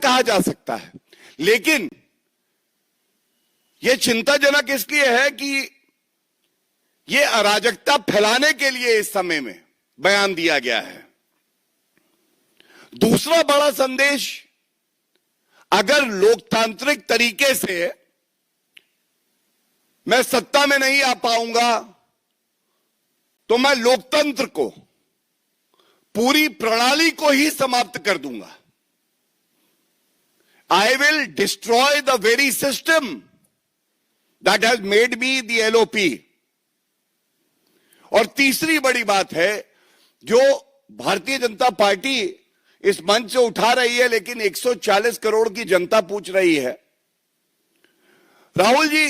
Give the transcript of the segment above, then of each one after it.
कहा जा सकता है, लेकिन यह चिंताजनक इसलिए है कि यह अराजकता फैलाने के लिए इस समय में बयान दिया गया है। दूसरा बड़ा संदेश, अगर लोकतांत्रिक तरीके से मैं सत्ता में नहीं आ पाऊंगा तो मैं लोकतंत्र को, पूरी प्रणाली को ही समाप्त कर दूंगा। I will destroy the very system that has made me the LOP. और तीसरी बड़ी बात है जो भारतीय जनता पार्टी इस मंच से उठा रही है, लेकिन 140 करोड़ की जनता पूछ रही है, राहुल जी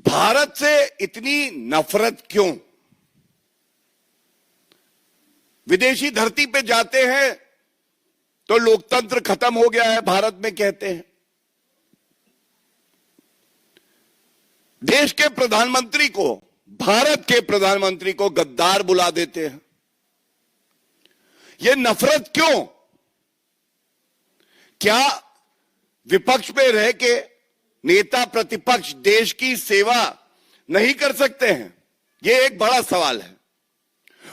भारत से इतनी नफरत क्यों? विदेशी धरती पे जाते हैं तो लोकतंत्र खत्म हो गया है भारत में कहते हैं। देश के प्रधानमंत्री को, भारत के प्रधानमंत्री को गद्दार बुला देते हैं। यह नफरत क्यों? क्या विपक्ष में रह के नेता प्रतिपक्ष देश की सेवा नहीं कर सकते हैं? यह एक बड़ा सवाल है।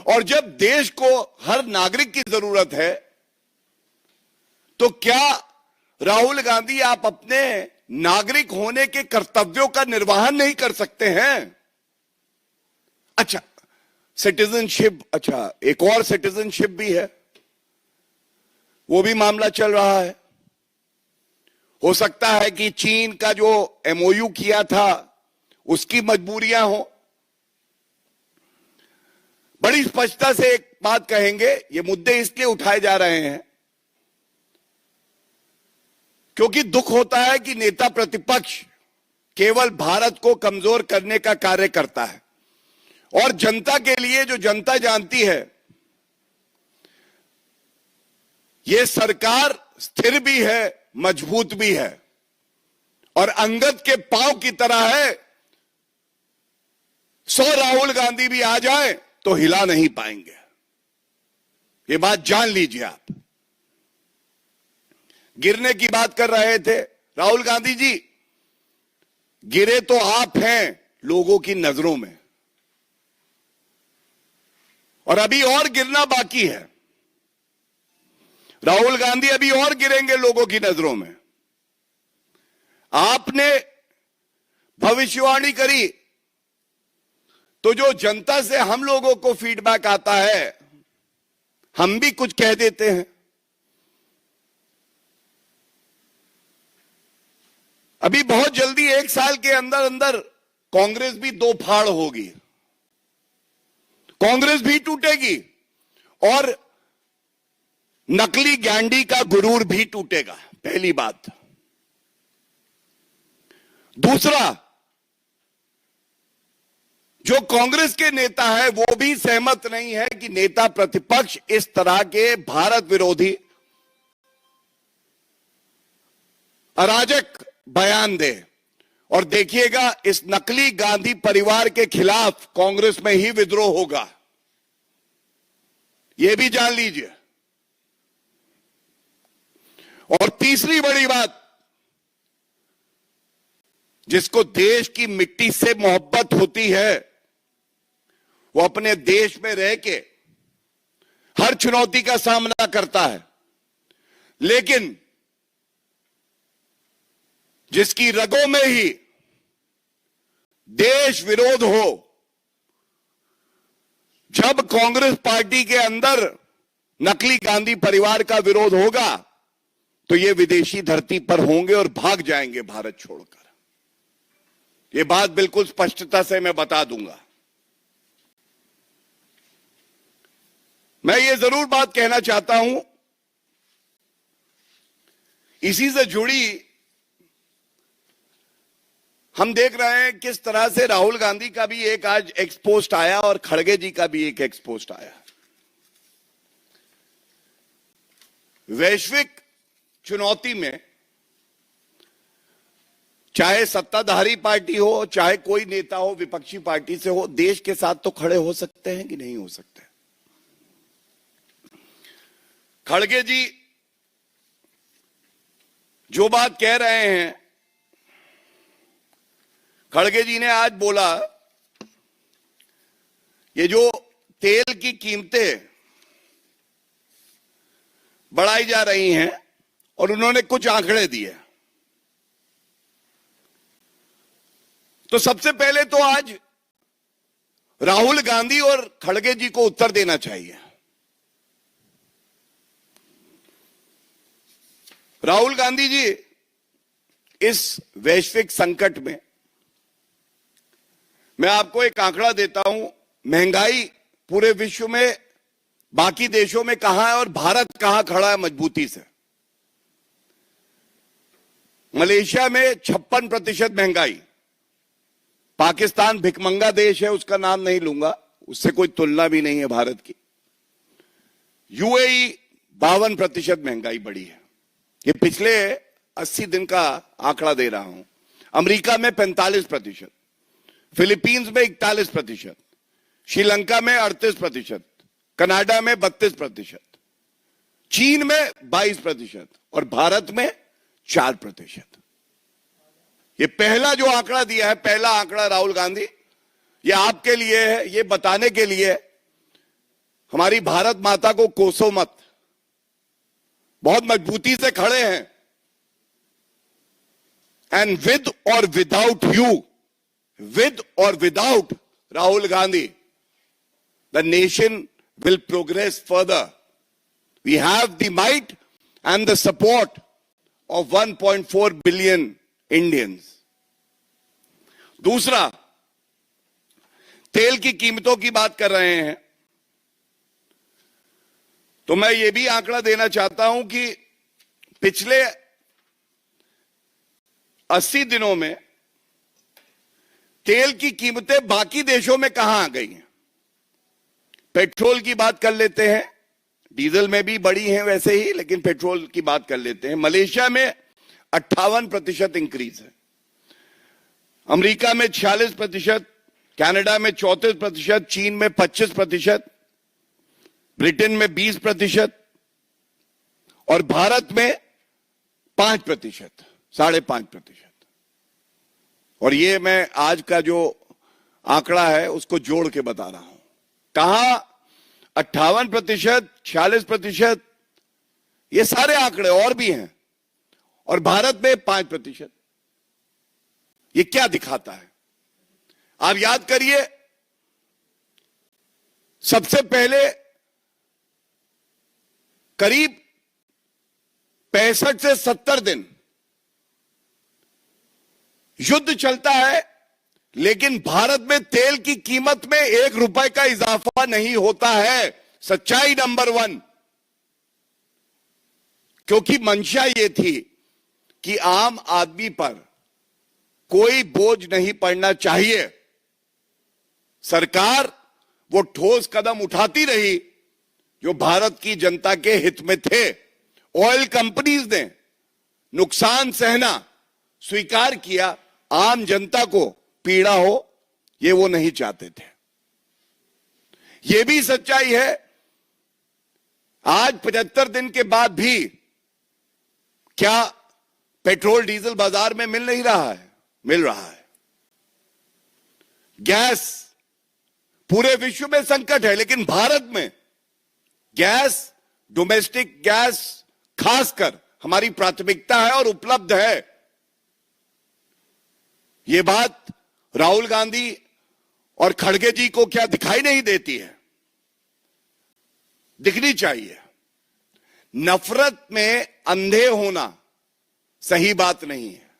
और जब देश को हर नागरिक की जरूरत है तो क्या राहुल गांधी आप अपने नागरिक होने के कर्तव्यों का निर्वहन नहीं कर सकते हैं? अच्छा, सिटीजनशिप, अच्छा एक और सिटीजनशिप भी है, वो भी मामला चल रहा है। हो सकता है कि चीन का जो एमओयू किया था उसकी मजबूरियां हो। बड़ी स्पष्टता से एक बात कहेंगे, ये मुद्दे इसलिए उठाए जा रहे हैं क्योंकि दुख होता है कि नेता प्रतिपक्ष केवल भारत को कमजोर करने का कार्य करता है और जनता के लिए, जो जनता जानती है, ये सरकार स्थिर भी है, मजबूत भी है और अंगद के पांव की तरह है। 100 राहुल गांधी भी आ जाए तो हिला नहीं पाएंगे। ये बात जान लीजिए आप। गिरने की बात कर रहे थे राहुल गांधी जी, गिरे तो आप हैं लोगों की नजरों में, और अभी और गिरना बाकी है। राहुल गांधी अभी और गिरेंगे लोगों की नजरों में। आपने भविष्यवाणी करी तो जो जनता से हम लोगों को फीडबैक आता है, हम भी कुछ कह देते हैं। अभी बहुत जल्दी 1 साल के अंदर अंदर कांग्रेस भी 2 फाड़ होगी, कांग्रेस भी टूटेगी और नकली गांडी का गुरूर भी टूटेगा, पहली बात। दूसरा, जो कांग्रेस के नेता है वो भी सहमत नहीं है कि नेता प्रतिपक्ष इस तरह के भारत विरोधी अराजक बयान दे। और देखिएगा, इस नकली गांधी परिवार के खिलाफ कांग्रेस में ही विद्रोह होगा, यह भी जान लीजिए। और तीसरी बड़ी बात, जिसको देश की मिट्टी से मोहब्बत होती है वो अपने देश में रह के हर चुनौती का सामना करता है, लेकिन जिसकी रगों में ही देश विरोध हो, जब कांग्रेस पार्टी के अंदर नकली गांधी परिवार का विरोध होगा तो ये विदेशी धरती पर होंगे और भाग जाएंगे भारत छोड़कर। ये बात बिल्कुल स्पष्टता से मैं बता दूंगा। मैं ये जरूर बात कहना चाहता हूं, इसी से जुड़ी हम देख रहे हैं किस तरह से राहुल गांधी का भी एक आज एक्सपोस्ट आया और खड़गे जी का भी एक एक्सपोस्ट आया। वैश्विक चुनौती में चाहे सत्ताधारी पार्टी हो, चाहे कोई नेता हो विपक्षी पार्टी से हो, देश के साथ तो खड़े हो सकते हैं कि नहीं हो सकते। खड़गे जी जो बात कह रहे हैं, खड़गे जी ने आज बोला, ये जो तेल की कीमतें बढ़ाई जा रही हैं और उन्होंने कुछ आंकड़े दिए, तो सबसे पहले तो आज राहुल गांधी और खड़गे जी को उत्तर देना चाहिए। राहुल गांधी जी, इस वैश्विक संकट में मैं आपको एक आंकड़ा देता हूं, महंगाई पूरे विश्व में बाकी देशों में कहां है और भारत कहां खड़ा है मजबूती से। मलेशिया में 56% महंगाई, पाकिस्तान भिखमंगा देश है, उसका नाम नहीं लूंगा, उससे कोई तुलना भी नहीं है भारत की। यूएई 52% महंगाई बढ़ी है, ये पिछले 80 दिन का आंकड़ा दे रहा हूं। अमेरिका में 45%, फिलीपींस में 41%, श्रीलंका में 38%, कनाडा में 32%, चीन में 22% और भारत में 4%। ये पहला जो आंकड़ा दिया है, पहला आंकड़ा राहुल गांधी, ये आपके लिए है, ये बताने के लिए हमारी भारत माता को कोसो मत, बहुत मजबूती से खड़े हैं। एंड विद और विदाउट यू, विद और without Rahul Gandhi, the nation will progress further. We have the might and the support of 1.4 billion Indians. दूसरा, तेल की कीमतों की बात कर रहे हैं, तो मैं ये भी आंकड़ा देना चाहता हूं कि पिछले 80 दिनों में तेल की कीमतें बाकी देशों में कहां आ गई हैं। पेट्रोल की बात कर लेते हैं, डीजल में भी बढ़ी है वैसे ही, लेकिन पेट्रोल की बात कर लेते हैं। मलेशिया में 58% इंक्रीज है, अमेरिका में 46%, कनाडा में 34%, चीन में 25%, ब्रिटेन में 20% और भारत में 5%, 5.5%। और ये मैं आज का जो आंकड़ा है उसको जोड़ के बता रहा हूं। कहा 58%, 46%, ये सारे आंकड़े और भी हैं, और भारत में 5%। ये क्या दिखाता है? आप याद करिए, सबसे पहले करीब 65 से 70 दिन युद्ध चलता है, लेकिन भारत में तेल की कीमत में 1 रुपए का इजाफा नहीं होता है। सच्चाई नंबर 1, क्योंकि मंशा ये थी कि आम आदमी पर कोई बोझ नहीं पड़ना चाहिए। सरकार वो ठोस कदम उठाती रही जो भारत की जनता के हित में थे। ऑयल कंपनीज ने नुकसान सहना स्वीकार किया, आम जनता को पीड़ा हो ये वो नहीं चाहते थे। ये भी सच्चाई है, आज 75 दिन के बाद भी क्या पेट्रोल डीजल बाजार में मिल नहीं रहा है? मिल रहा है। गैस, पूरे विश्व में संकट है, लेकिन भारत में गैस, डोमेस्टिक गैस खासकर हमारी प्राथमिकता है और उपलब्ध है। ये बात राहुल गांधी और खड़गे जी को क्या दिखाई नहीं देती है? दिखनी चाहिए। नफरत में अंधे होना सही बात नहीं है।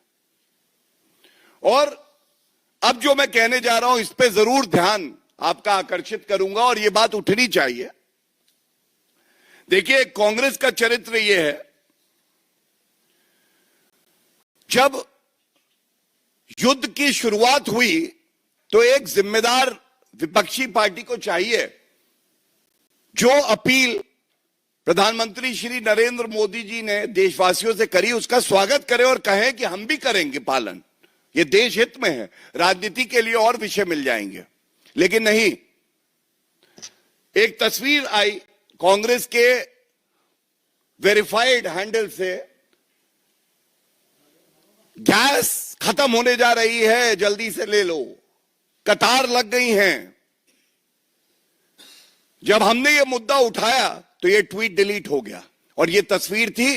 और अब जो मैं कहने जा रहा हूं इस पे जरूर ध्यान आपका आकर्षित करूंगा और यह बात उठनी चाहिए। देखिए, कांग्रेस का चरित्र यह है, जब युद्ध की शुरुआत हुई तो एक जिम्मेदार विपक्षी पार्टी को चाहिए जो अपील प्रधानमंत्री श्री नरेंद्र मोदी जी ने देशवासियों से करी उसका स्वागत करे और कहें कि हम भी करेंगे पालन, ये देश हित में है। राजनीति के लिए और विषय मिल जाएंगे, लेकिन नहीं। एक तस्वीर आई कांग्रेस के वेरीफाइड हैंडल से, गैस खत्म होने जा रही है, जल्दी से ले लो, कतार लग गई हैं। जब हमने ये मुद्दा उठाया तो ये ट्वीट डिलीट हो गया और ये तस्वीर थी